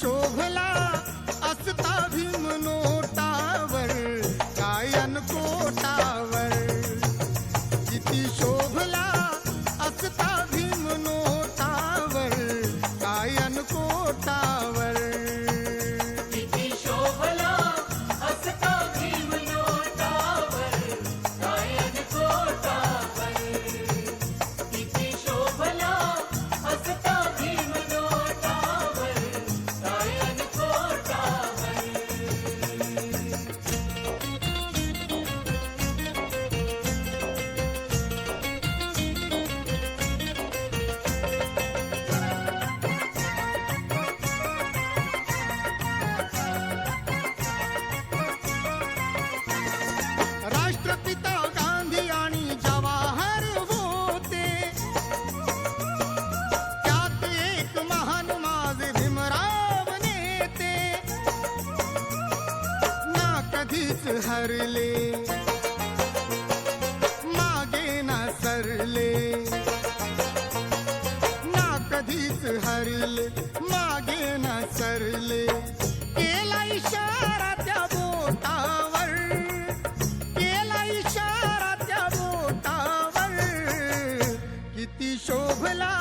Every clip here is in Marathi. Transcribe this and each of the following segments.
शोभला असता भीम नोटावर गायन कोटावर, किती शोभला असता भीम नोटावर गायन कोटावर, किती शोभला असता भीम नोटावर गायन कोटावर, किती शोभला असता भीम नोटावर गायन कोटावर. राष्ट्रपिता गांधी आणि जवाहर होते, त्यात एक महान माझे भीमराव नेते, ना कधीच हरले मागे ना सरले, ना कधीच हरले मागे ना सरले, केला इशारा त्या बोटावर, केला इशारा त्या बोटावर, किती शोभला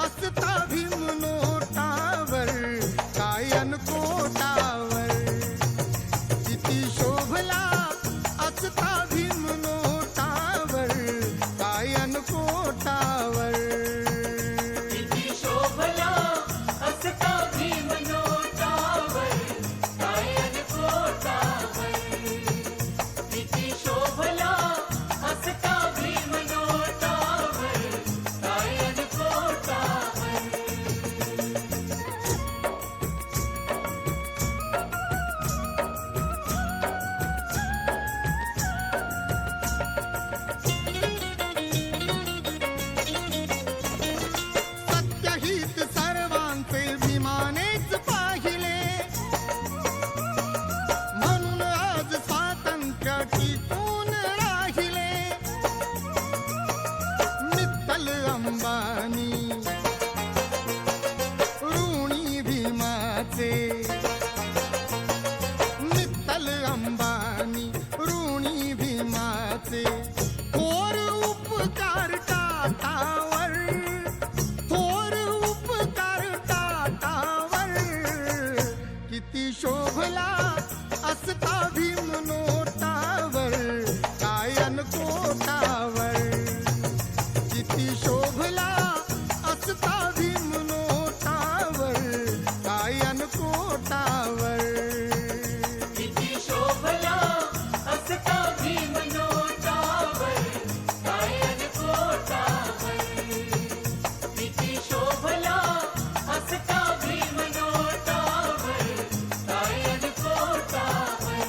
असता भीम नोटावर गायन कोटावर, किती शोभला असता भीम नोटावर गायन कोटावर, किती शोभला असता भीम नोटावर गायन कोटावर, किती शोभला असता भीम नोटावर गायन कोटावर. सत्यहित सर्वांचे भीमानेच पाहिले, म्हणून आज स्वातंत्र्य टिकून राहिले, मित्तल अंबानी ऋणी भीमाचे, मित्तल अंबानी ऋणी भीमाचे, थोर उपकार टाटावर, थोर उपकार टाटावर, किती शोभला असता भीम नोटावर गायन कोटावर, किती शोभला असता भीम नोटावर गायन कोटावर, किती शोभला असता भीम नोटावर गायन कोटावर, किती शोभला असता भीम नोटावर गायन कोटावर.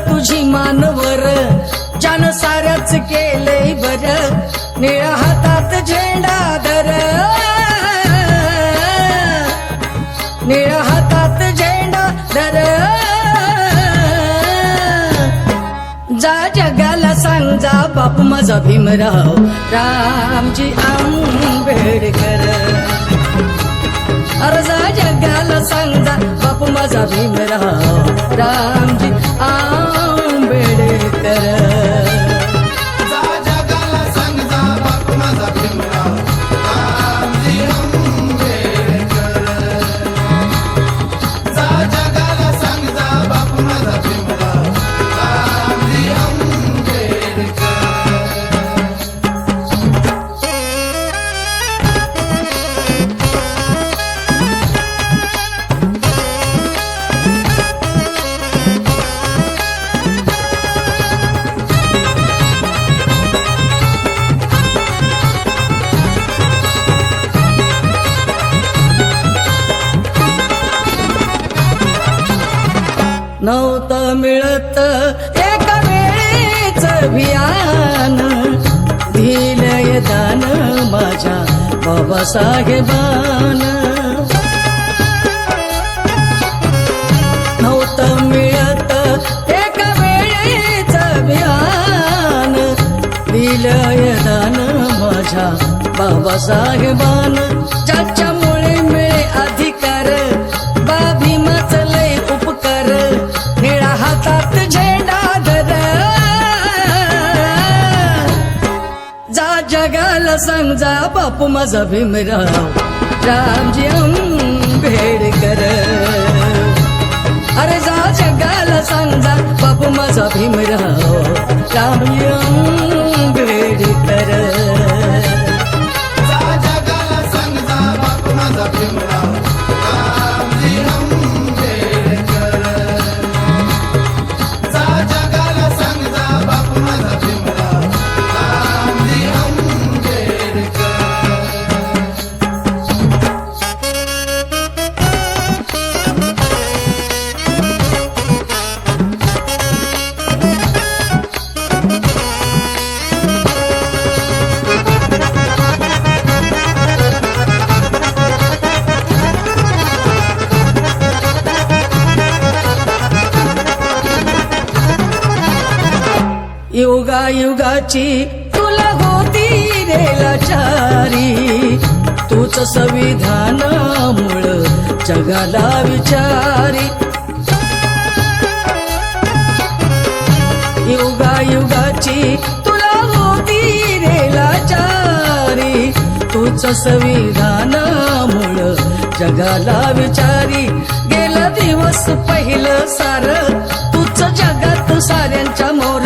तुझी मानवर ज्यान साऱ्याच केलंय बर निळ्या हातात झेंडा धर निळ्या हातात झेंडा धर जा जगाला सांग जा बापू माझा भीमराव रामजी आंबेडकर अरे जा जगाला सांग जा बापू माझा भीमराव रामजी आंबेडकर जा जगाला सांग जा बापू माझा भीमराव रामजी आंबेडकर जा जगाला सांग जा बापू माझा भीमराव रामजी आंबेडकर नव्हतं मिळत एका वेळेच भियान दिलंय दान माझ्या बाबासाहेबान नव्हतं मिळत एका वेळेच भियान दिलंय दान माझ्या बाबासाहेबान ज्याच्यामुळे मिळे अधिकार भीमाच लय उपकार निळा हातात झेंडा धर जा जगाला सांग जा बापू माझा भीमराव रामजी आंबेडकर अरे जा जगाला सांग जा बापू माझा भीमराव रामजी आंबेडकर जा जगाला सांग जा बापू माझा भीमराव रामजी आंबेडकर जा जगाला सांग जा बापू माझा भीमराव रामजी आंबेडकर युगायुगाची तुला होती रे लाचारी तूच संविधानामुळ जगाला विचारी युगायुगाची तुला होती रे लाचारी तूच संविधानामुळ जगाला विचारी गेला दिवस पहिलं सार तूच जगात साऱ्यांच्या मोर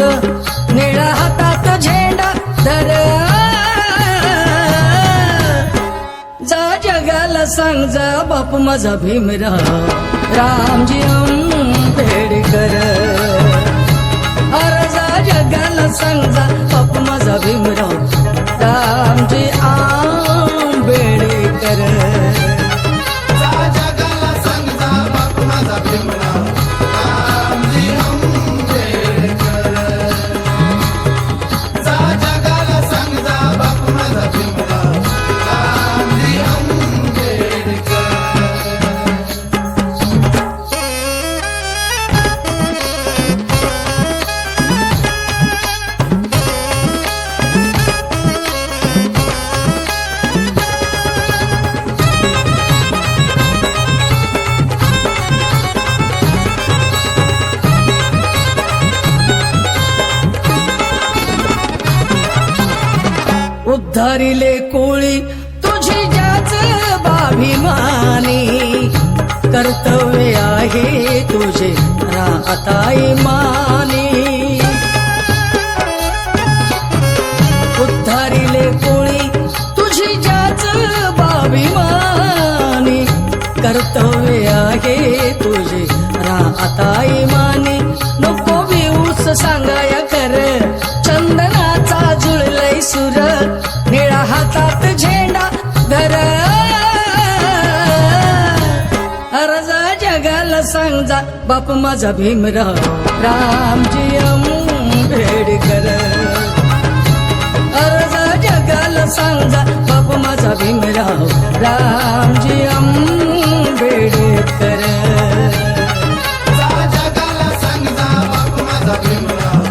निळा हातात झेंडा धर जा जगाला सांग जा बापू माझा भीमराव रामजी आंबेडकर अरे जा जगाला सांग जा बापू माझा भीमराव रामजी आंबेडकर जा जगाला सांग जा बापू माझा भीमराव रामजी आंबेडकर जा जगाला सांग जा बापू माझा भीमराव रामजी आंबेडकर उद्धारिले कोळी तुझी ज्याच बाभिमानी कर्तव्य आहे तुझे राहता इमानी उद्धारिले कोळी तुझी ज्याच बाभिमानी कर्तव्य आहे तुझे राहता इमानी नको भिऊस सांगाया कर चंदनाचा जुळलय सुर निळा हातात झेंडा धर अरे जा जगाला सांग जा बाप माझा भीमराव रामजी आंबेडकर. अर्ज जगाला सांगा बाप माझा भीमराव रामजी आंबेडकर. जा जगाला सांग जा बापू माझा भीमराव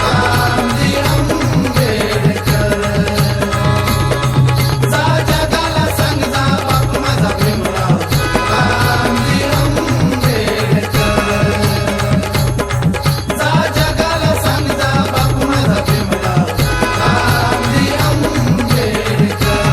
रामजी आंबेडकर. जा जगाला सांग जा बापू माझा भीमराव रामजी आंबेडकर. जा जगाला सांग जा बापू माझा भीमराव रामजी आंबेडकर.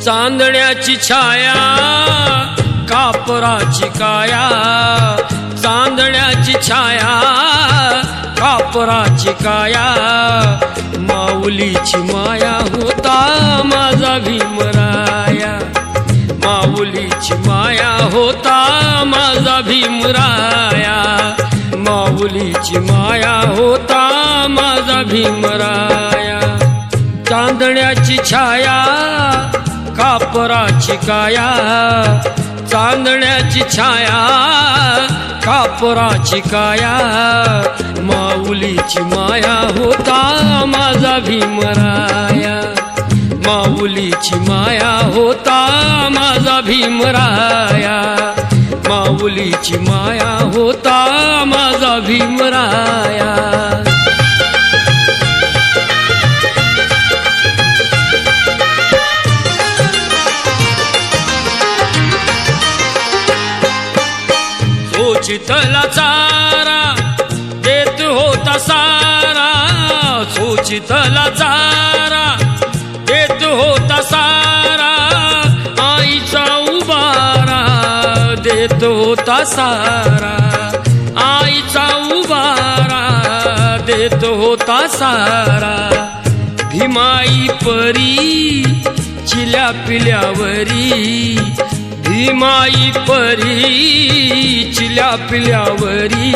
चांदण्याची छाया कापराची काया, चांदण्याची छाया कापराची काया, माऊलीची माया होता माझा भीमराया, माऊलीची माया होता माझा भीमराया, माऊलीची माया होता माझा भीमराया. चांदण्याची छाया कापराची काया, चांदण्याची छाया कापराची काया, माऊलीची माया होता माझा भीमराया, माऊलीची माया होता माझा भीमराया, माऊलीची माया होता माझा भीमराया. सोचितला चारा देत होता सारा, सोचितला चारा देत होता सारा, आईचा उबारा देत होता सारा, आईचा उबारा देत होता सारा. भीमाई परी चिल्या पिल्यावरी, भीमाई परी चिल्या पिल्यावरी,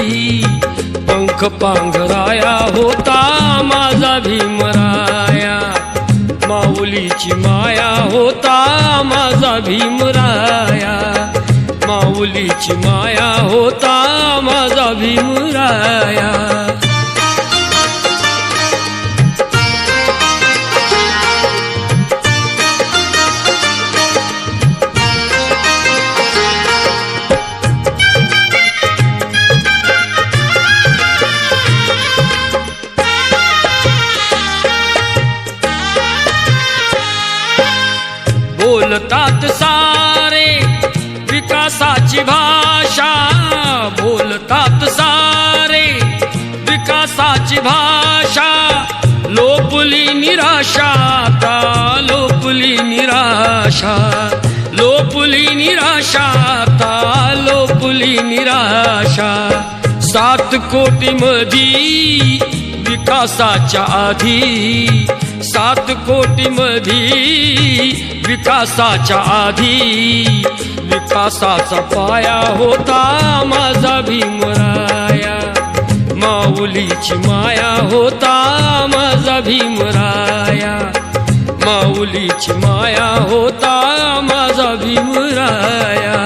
पंख पांघराया होता माझा भीमराया, माऊलीची माया होता माझा भीमराया, माऊलीची माया होता माझा भीमराया. बोलतात सारे विकासाची भाषा, बोलतात सारे विकासाची भाषा, लोपली निराशा आता लोपली निराशा, लोपली निराशा आता लोपली निराशा. 7 कोटी मधी विकासाच्या आधी, 7 कोटी मधी विकासाच्या आधी, विकासाचा पाया होता माझा भीमराया, माऊलीची माया होता माझा भीमराया, माऊलीची माया होता माझा भीमराया.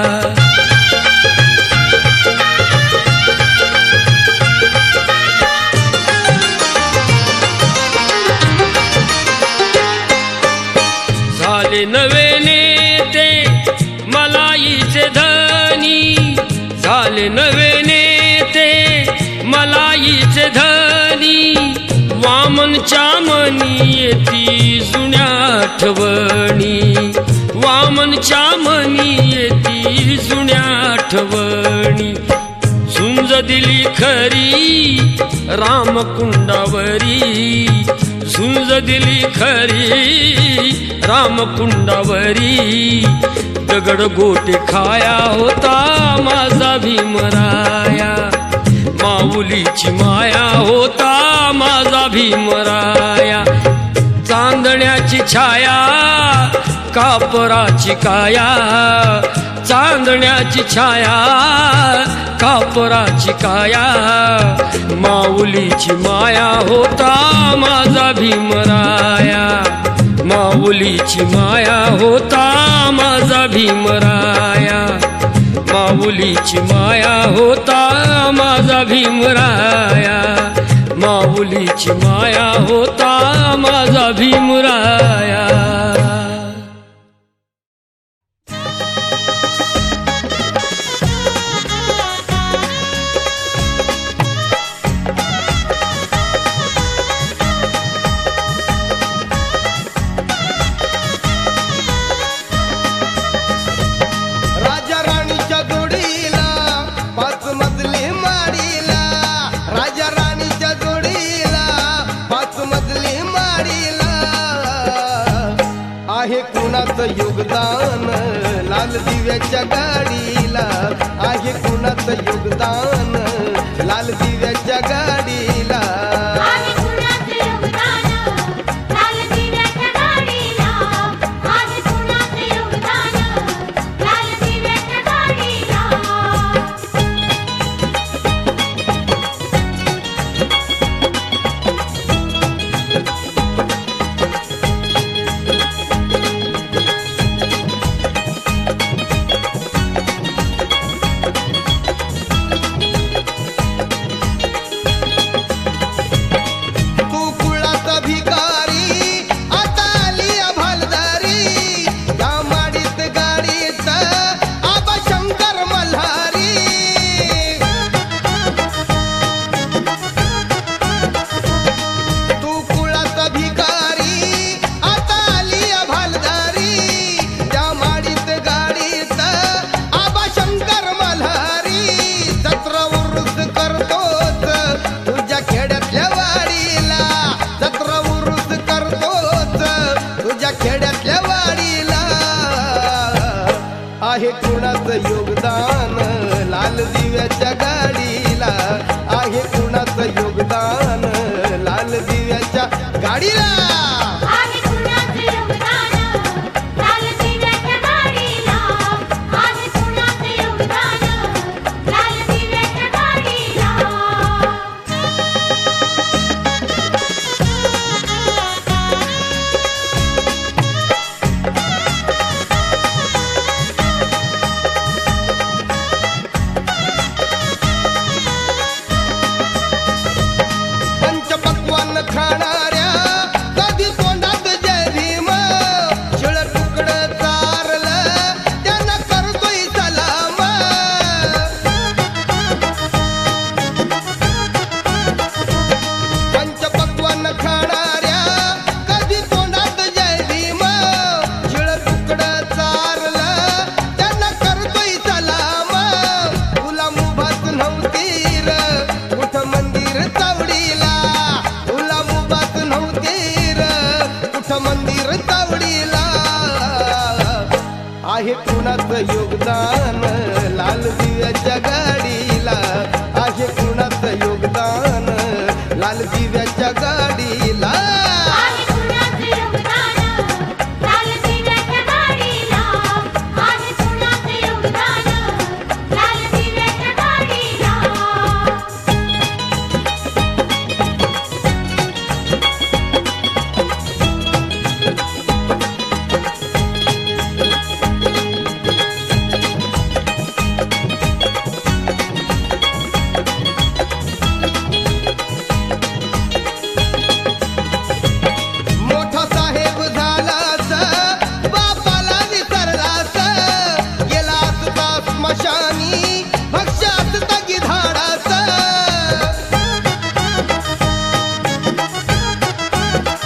झाले नवे नेते मलाईचे धनी, झाले नवे नेते मलाईचे धनी, वामनच्या मनी येती जुन्या आठवणी, वामनच्या मनी येती जुन्या आठवणी. झुंज दिली खरी रामकुंडावरी, झुंज दिली खरी रामकुंडावरी, दगड गोटे खाया होता माझा भीमराया, माऊलीची माया होता माझा भीमराया. चांदण्याची छाया कापराची काया चांदण्याची छाया कापराची काया माऊलीची माया होता माझा भीमराया माऊलीची माया होता माझा भीमराया माऊलीची माया होता माझा भीमराया माऊलीची माया होता माझा भीमराया राजा राणीच्या जोडीला पाच मजली माडीला राजा राणीच्या जोडीला पाच मजली माडीला आहे कुणाचं योगदान लाल दिव्याच्या गाडीला आहे कुणाचं योगदान लाल दिव्याच्या गाडीला आहे कुणाचं योगदान लाल दिव्याच्या गाडीला आहे कुणाचं योगदान लाल दिव्याच्या गाडीला तू कुळाचा भिकारी आता आली अभालदारी या माडीत गाडीत आबा शंकर मल्हारी तू कुळाचा भिकारी आता आली अभालदारी या माडीत गाडीत आबा शंकर मल्हारी सत्र उरुस करतोच तुझ्या खेड्यातल्या वाडीला सत्र उरुस करतोच तुझ्या खेड्यातल्या वाडीला आहे कुणाचं योगदान लाल दिव्याच्या गाडीला आहे कुणाचं योगदान लाल दिव्याच्या गाडीला आहे कुणाचं योगदान लाल दिव्याच्या गाडीला आहे कुणाचं योगदान लाल दिव्याच्या गाडीला पंचपक्वान्न खाणाऱ्या कधी तोंडात जय भीम शिळ तुकडं चारलं त्यांना करतोय सलाम पंचपक्वान्न खाणाऱ्या कधी तोंडात जय भीम शिळ तुकडं चारलं त्यांना करतोय सलाम तुला मुभात नव्हती र कुठ मंदिर चावडीला तुला मुभात नव्हती र कुठ मंदिर चावडीला आहे कुणाचं योगदान लाल दिव्याच्या गाडीला आहे कुणाचं योगदान लाल दिव्याच्या गाडीला आहे कुणाचं योगदान लाल दिव्याच्या गाडीला आहे कुणाचं योगदान लाल दिव्याच्या गाडीला मोठा साहेब झालास बापाला विसरलास गेलास का स्मशानी भक्ष्यात तगी धाडास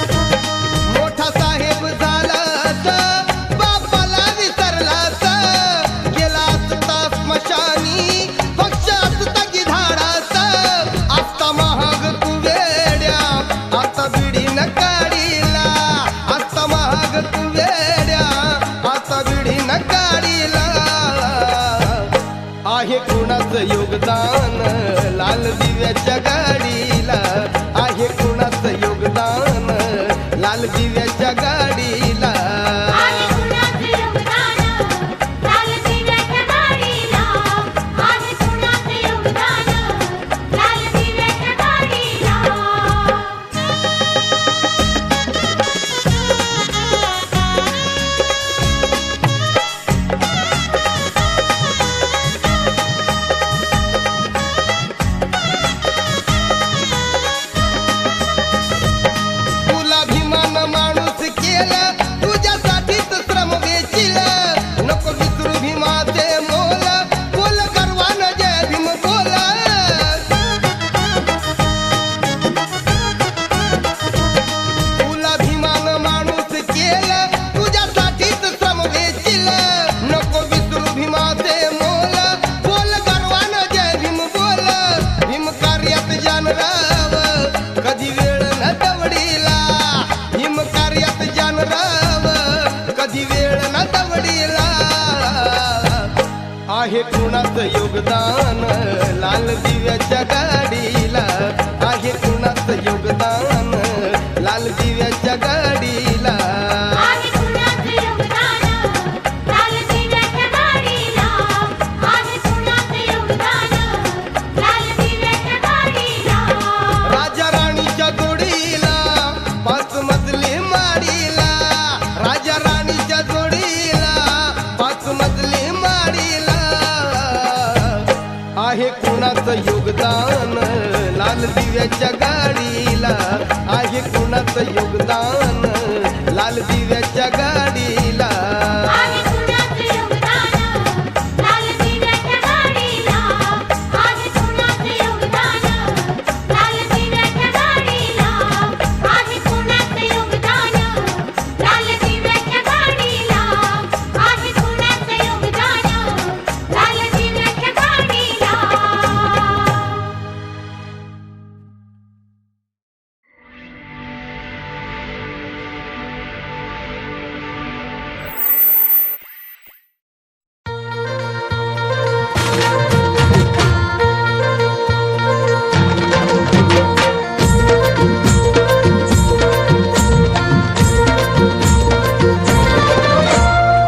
मोठा साहेब झालास बापाला विसरलास गेलास का स्मशानी भक्ष्यात तगी धाडास आता महाग तू वेड्या आता बिडी न काढीला आता महाग तू वेड्या आता बिडी न काढीला आहे कुणाचं योगदान लाल दिव्याच्या गाडीला आहे कुणाचं योगदान लाल दिव्याच्या गाडीला आहे कुणाचं आहे कुणाचं योगदान लाल दिव्याच्या गाडीला आहे कुणाचं योगदान लाल दिव्याच्या गाडीला आहे कुणाचं योगदान लाल दिव्याच्या गाडीला आहे कुणाचं योगदान लाल दिव्याच्या गाडीला राजा राणीच्या जोडीला पाच मजली माडीला राजा राणीच्या जोडीला पाच मजली माडीला आहे कुणाचं योगदान लाल दिव्याच्या गाडीला आहे कुणाचं योगदान लाल दिव्याच्या गाडीला आहे कुणाचं योगदान लाल दिव्याच्या गाडीला आहे कुणाचं योगदान लाल दिव्याच्या गाडीला आहे कुणाचं योगदान लाल दिव्याच्या गाडीला आहे कुणाचं योगदान लाल दिव्याच्या गाडीला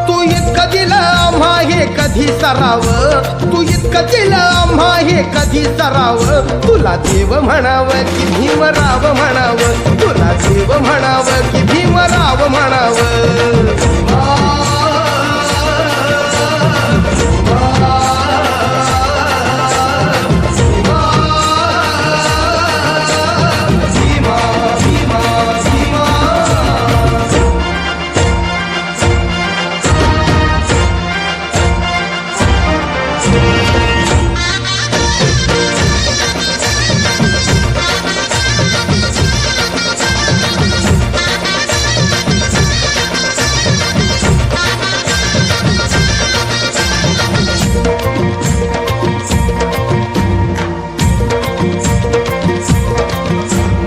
तू इतकं दिलं आम्हा हे कधी सरावं तू इतकं दिलं आम्हा हे कधी सरावं तुला देव म्हणावं की भीमराव म्हणावं तुला देव म्हणावं की भीमराव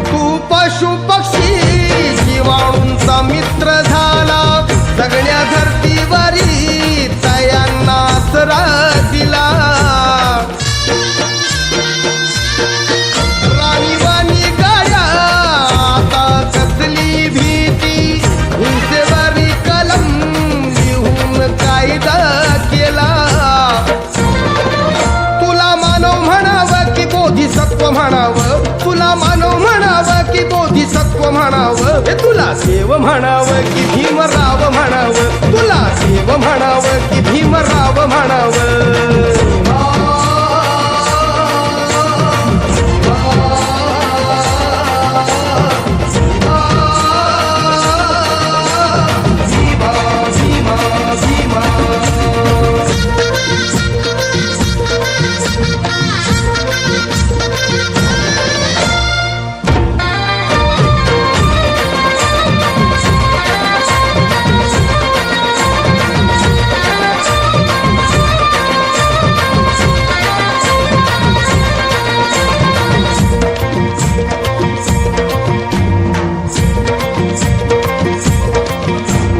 तू पशु पक्षी जीवाणूंचा मित्र झाला सगळ्या धरतीवरी तयांना आसरा दिला राणीवाणी गाड्या आता कसली भीती हिंसेवरी कलम लिहून कायदा केला तुला मानव म्हणावं की बोधिसत्व म्हणावं तुला मानव म्हणावं की बोधिसत्व म्हणावं हे तुला देव म्हणावं की भीमराव म्हणावं तुला देव म्हणावं की भीमराव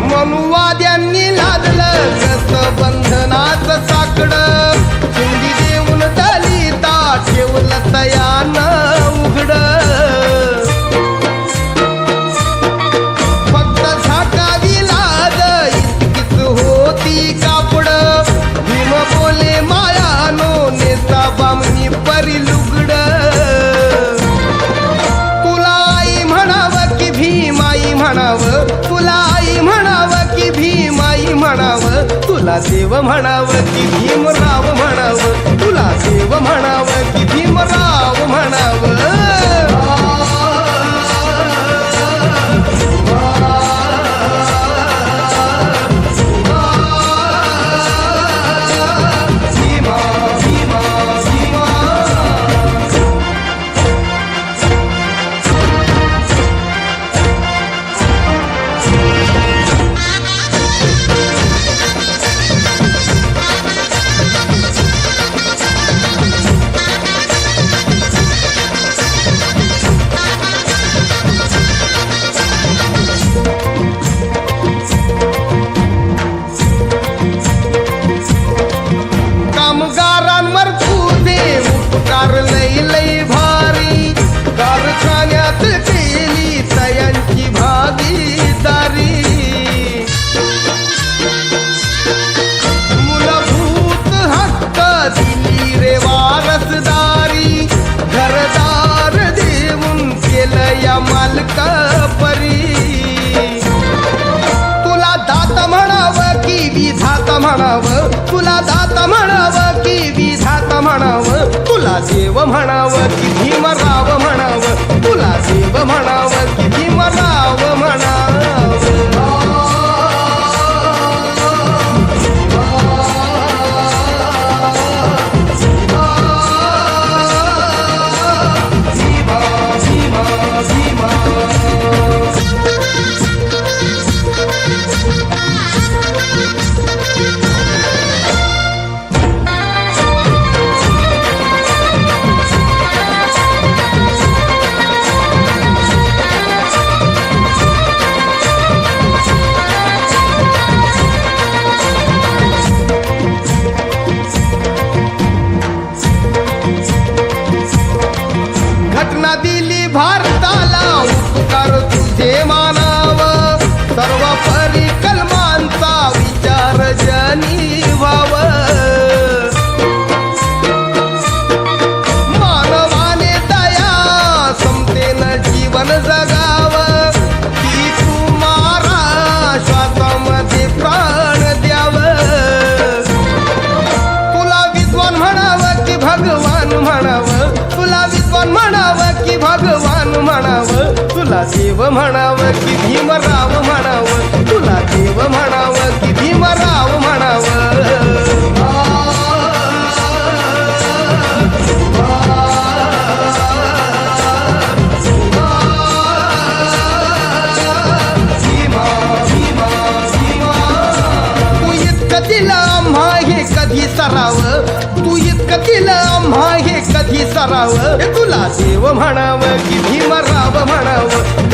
मनुवाद्यांनी लादलं कसं बंधनाचं साकडं चिंदी देऊन दलिता ठेवलं तयानं उघडं फक्त झाकावी लाज इतकीच होती कापडं भीम बोले मायानो नेता बामणी परी लुगडं तुला आई म्हणावं की भीमाई म्हणावं तुला आई म्हणावं की भीमाई म्हणावं तुला देव म्हणावं की भीमराव म्हणावं तुला देव म्हणावं की भीमराव म्हणावं कार लई लई भारी कारखान्यात केली तयांची भागीदारी मूलभूत हक्क दिली रे वारसदारी घरदार देऊन केलं या मालका परी तुला दाता म्हणावं की विधाता म्हणावं तुला दाता म्हणावं की विधाता म्हणावं तुला देव म्हणावं की भीमराव म्हणावं तुला देव म्हणावं की भीमराव घटना दिली भारताला उपकार तुझे मानाव सर्व परिकल्मांचा विचार जनी व्हाव मानवाने दया समतेनं जीवन जगाव की तुम्हारा श्वासामध्ये प्राण द्याव तुला विद्वान म्हणावं की भगवान म्हणावं तुला विद्वान म्हणावं की भगवान म्हणावं तुला देव म्हणावं की भीमराव म्हणावं तुला देव म्हणावं की भीमराव तू इतकं दिलं आम्हा हे कधी सरावं तू इतकं दिलं आम्हा हे कधी सरावं तुला देव म्हणावं की भीमराव म्हणावं